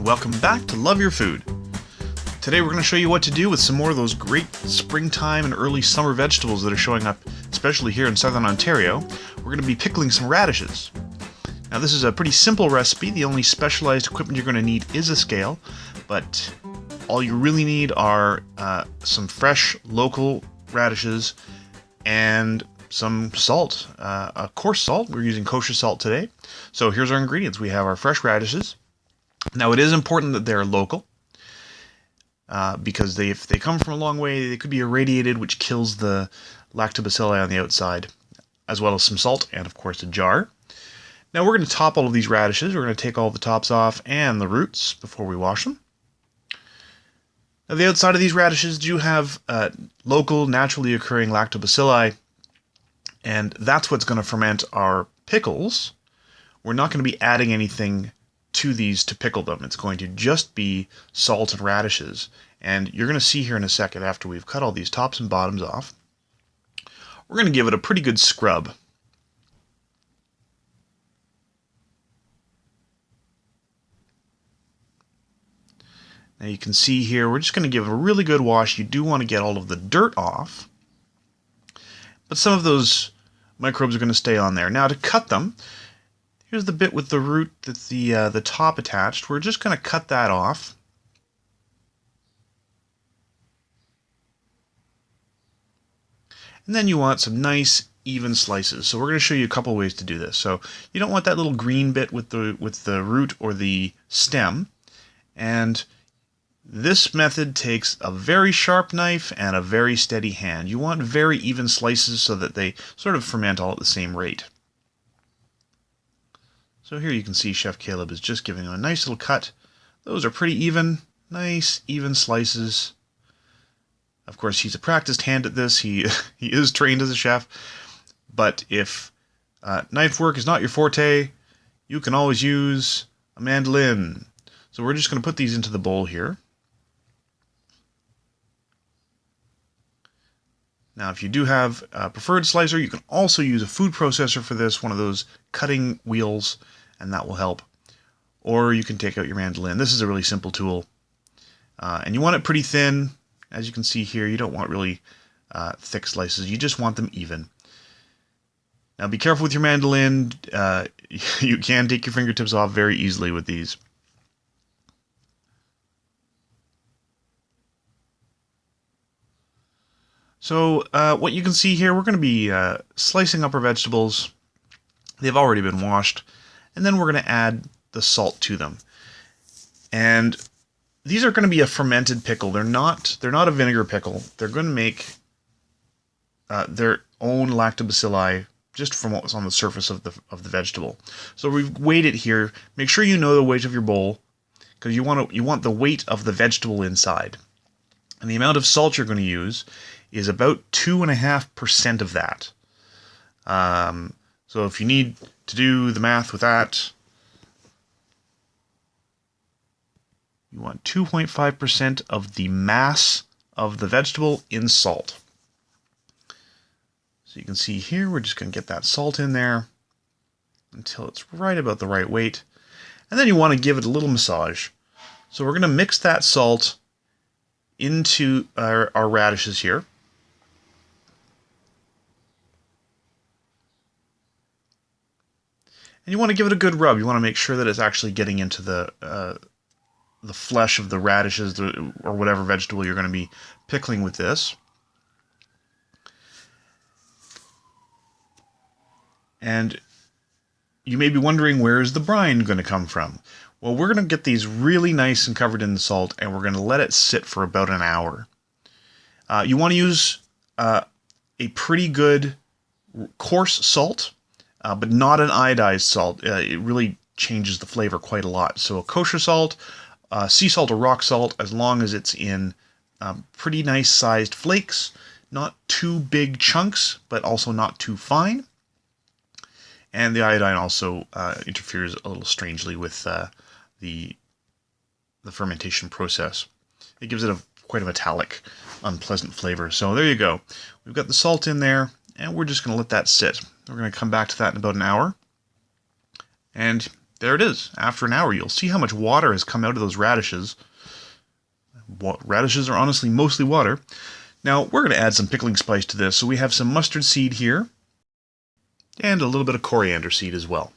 Welcome back to Love Your Food. Today we're going to show you what to do with some more of those great springtime and early summer vegetables that are showing up, especially here in southern Ontario. We're going to be pickling some radishes. Now this is a pretty simple recipe. The only specialized equipment you're going to need is a scale, but all you really need are some fresh local radishes and some salt, a coarse salt. We're using kosher salt today. So here's our ingredients. We have our fresh radishes. Now it is important that they're local because if they come from a long way, they could be irradiated, which kills the lactobacilli on the outside, as well as some salt and of course a jar. Now we're going to top all of these radishes. We're going to take all the tops off and the roots before we wash them. Now the outside of these radishes do have local, naturally occurring lactobacilli, and that's what's going to ferment our pickles. We're not going to be adding anything to these to pickle them. It's going to just be salt and radishes. And you're going to see here in a second, after we've cut all these tops and bottoms off, we're going to give it a pretty good scrub. Now you can see here, we're just going to give it a really good wash. You do want to get all of the dirt off, but some of those microbes are going to stay on there. Now to cut them, here's the bit with the root that's the top attached. We're just going to cut that off. And then you want some nice even slices. So we're going to show you a couple ways to do this. So you don't want that little green bit with the root or the stem. And this method takes a very sharp knife and a very steady hand. You want very even slices so that they sort of ferment all at the same rate. So here you can see Chef Caleb is just giving them a nice little cut. Those are pretty even, nice even slices. Of course, he's a practiced hand at this. He is trained as a chef. But if knife work is not your forte, you can always use a mandolin. So we're just going to put these into the bowl here. Now, if you do have a preferred slicer, you can also use a food processor for this, one of those cutting wheels, and that will help. Or you can take out your mandolin. This is a really simple tool. And you want it pretty thin. As you can see here, you don't want really thick slices. You just want them even. Now, be careful with your mandolin. You can take your fingertips off very easily with these. So what you can see here, we're going to be slicing up our vegetables. They've already been washed. And then we're going to add the salt to them. And these are going to be a fermented pickle. They're not a vinegar pickle. They're going to make their own lactobacilli just from what was on the surface of the vegetable. So we've weighed it here. Make sure you know the weight of your bowl, because you want the weight of the vegetable inside. And the amount of salt you're going to use is about 2.5% of that. So if you need to do the math with that, you want 2.5% of the mass of the vegetable in salt. So you can see here, we're just going to get that salt in there until it's right about the right weight. And then you want to give it a little massage. So we're going to mix that salt into our radishes here. And you want to give it a good rub. You want to make sure that it's actually getting into the flesh of the radishes or whatever vegetable you're going to be pickling with this. And you may be wondering, where is the brine going to come from? Well, we're going to get these really nice and covered in the salt, and we're going to let it sit for about an hour. You want to use a pretty good coarse salt, but not an iodized salt. It really changes the flavor quite a lot. So a kosher salt, sea salt or rock salt, as long as it's in pretty nice sized flakes, not too big chunks, but also not too fine. And the iodine also interferes a little strangely with the fermentation process. It gives it quite a metallic, unpleasant flavor. So there you go. We've got the salt in there, and we're just going to let that sit. We're going to come back to that in about an hour. And there it is. After an hour, you'll see how much water has come out of those radishes. Radishes are honestly mostly water. Now, we're going to add some pickling spice to this. So we have some mustard seed here, and a little bit of coriander seed as well.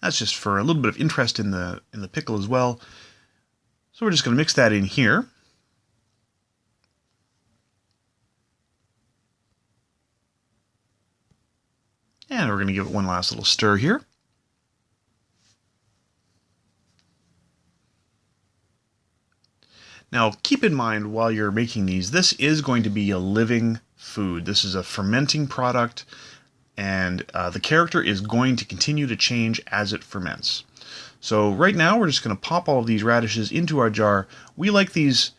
That's just for a little bit of interest in the pickle as well. So we're just going to mix that in here. And we're going to give it one last little stir here. Now, keep in mind while you're making these, this is going to be a living food. This is a fermenting product, and the character is going to continue to change as it ferments. So right now, we're just going to pop all of these radishes into our jar. We like these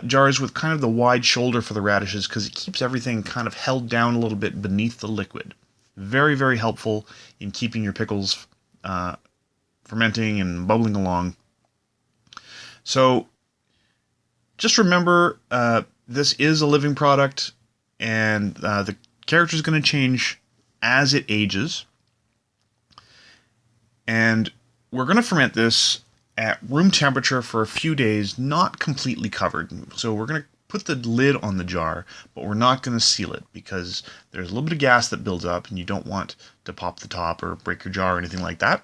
jars with kind of the wide shoulder for the radishes because it keeps everything kind of held down a little bit beneath the liquid. Very, very helpful in keeping your pickles fermenting and bubbling along. So just remember, this is a living product, and the character is going to change as it ages. And we're going to ferment this at room temperature for a few days, not completely covered. So we're going to put the lid on the jar, but we're not going to seal it because there's a little bit of gas that builds up and you don't want to pop the top or break your jar or anything like that.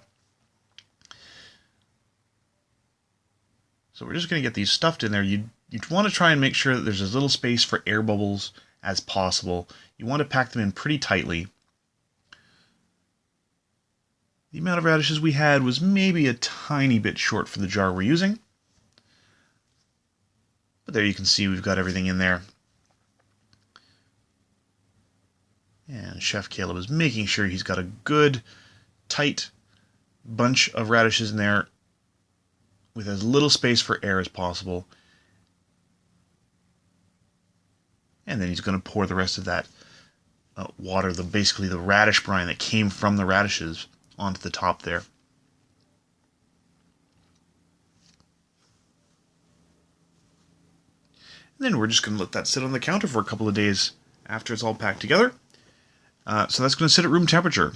So we're just going to get these stuffed in there. You'd want to try and make sure that there's as little space for air bubbles as possible. You want to pack them in pretty tightly. The amount of radishes we had was maybe a tiny bit short for the jar we're using. But there you can see we've got everything in there. And Chef Caleb is making sure he's got a good, tight bunch of radishes in there with as little space for air as possible. And then he's going to pour the rest of that water, basically the radish brine that came from the radishes, onto the top there. And then we're just going to let that sit on the counter for a couple of days after it's all packed together. So that's going to sit at room temperature.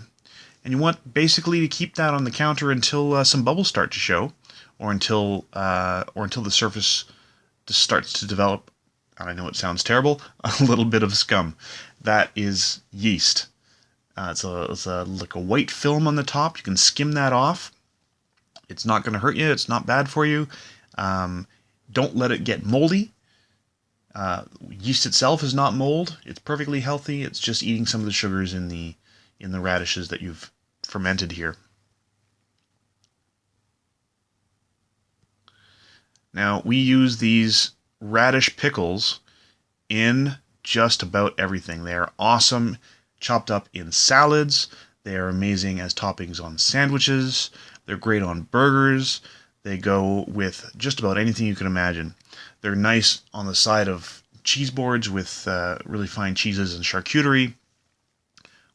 And you want basically to keep that on the counter until some bubbles start to show, or until the surface just starts to develop. And I know it sounds terrible, a little bit of scum. That is yeast. It's like a white film on the top. You can skim that off. It's not going to hurt you. It's not bad for you. Don't let it get moldy. Yeast itself is not mold. It's perfectly healthy. It's just eating some of the sugars in the radishes that you've fermented here. Now, we use these radish pickles in just about everything. They are awesome chopped up in salads. They are amazing as toppings on sandwiches. They're great on burgers. They go with just about anything you can imagine. They're nice on the side of cheese boards with really fine cheeses and charcuterie.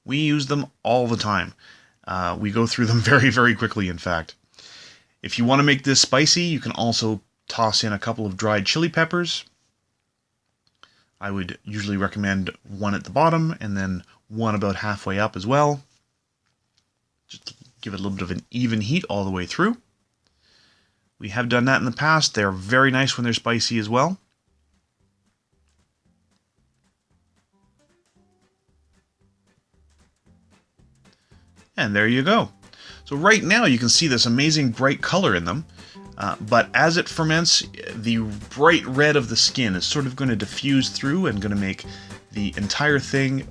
We use them all the time. We go through them very, very quickly, in fact. If you want to make this spicy, you can also toss in a couple of dried chili peppers. I would usually recommend one at the bottom and then one about halfway up as well. Just to give it a little bit of an even heat all the way through. We have done that in the past. They're very nice when they're spicy as well. And there you go. So right now you can see this amazing bright color in them. But as it ferments, the bright red of the skin is sort of going to diffuse through and going to make the entire thing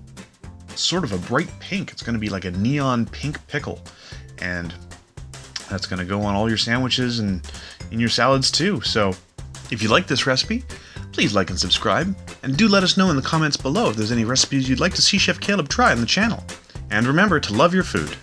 sort of a bright pink. It's going to be like a neon pink pickle. And that's going to go on all your sandwiches and in your salads too. So if you like this recipe, please like and subscribe. And do let us know in the comments below if there's any recipes you'd like to see Chef Caleb try on the channel. And remember to love your food.